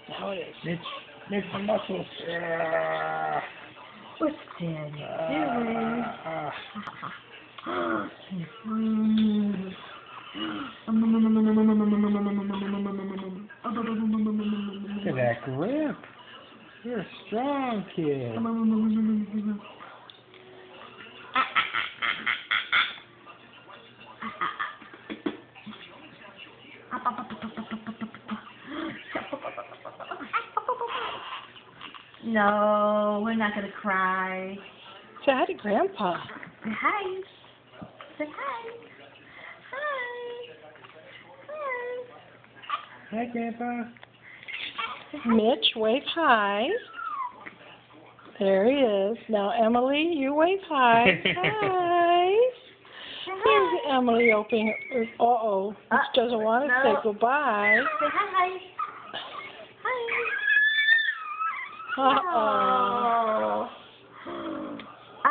Now it is. Mitch, my muscles. What's Daddy Look at that grip. You're a strong kid. No, we're not gonna cry. Say hi to Grandpa. Say hi. Say hi. Hi. Hi. Hi, Grandpa. Mitch, wave hi. There he is. Now, Emily, you wave hi. Hi. Here's Emily opening. Uh-oh. Mitch doesn't want to say goodbye. Say hi. Uh-oh.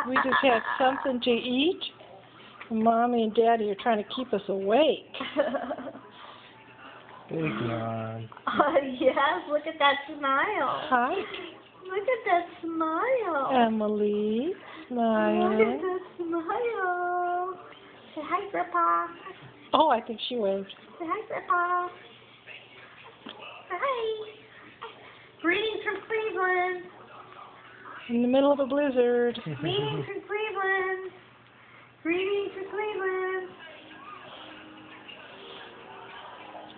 We just had something to eat. Mommy and Daddy are trying to keep us awake. Big yawn. Yes, look at that smile. Hi, Look at that smile. Emily. Smile. Look at that smile. Say hi, Grandpa. Oh, I think she waved. Say hi, Grandpa. Say hi. Greetings from Cleveland. In the middle of a blizzard. Greetings from Cleveland. Greetings from Cleveland.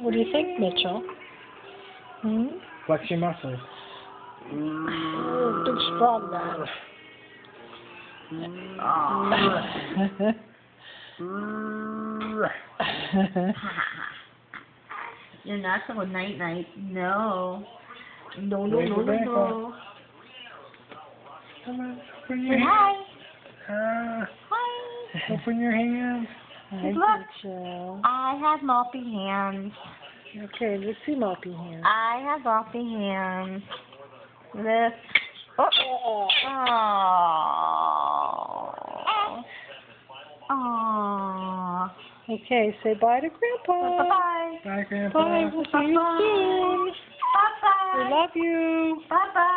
What do you think, Mitchell? Hmm? Flex your muscles. Oh, big strong man. You're not so night-night. No. No. Come on, open Say your hands. hi. Hi. Open your hands. Hi, Look. Mitchell. I have mopey hands. Okay, let's see Moppy here. I have mopey hands. This. Oh. Oh. Okay, say bye to Grandpa. Bye-bye. Bye, Grandpa. Bye, we'll see you soon. Bye-bye. We love you. Bye-bye.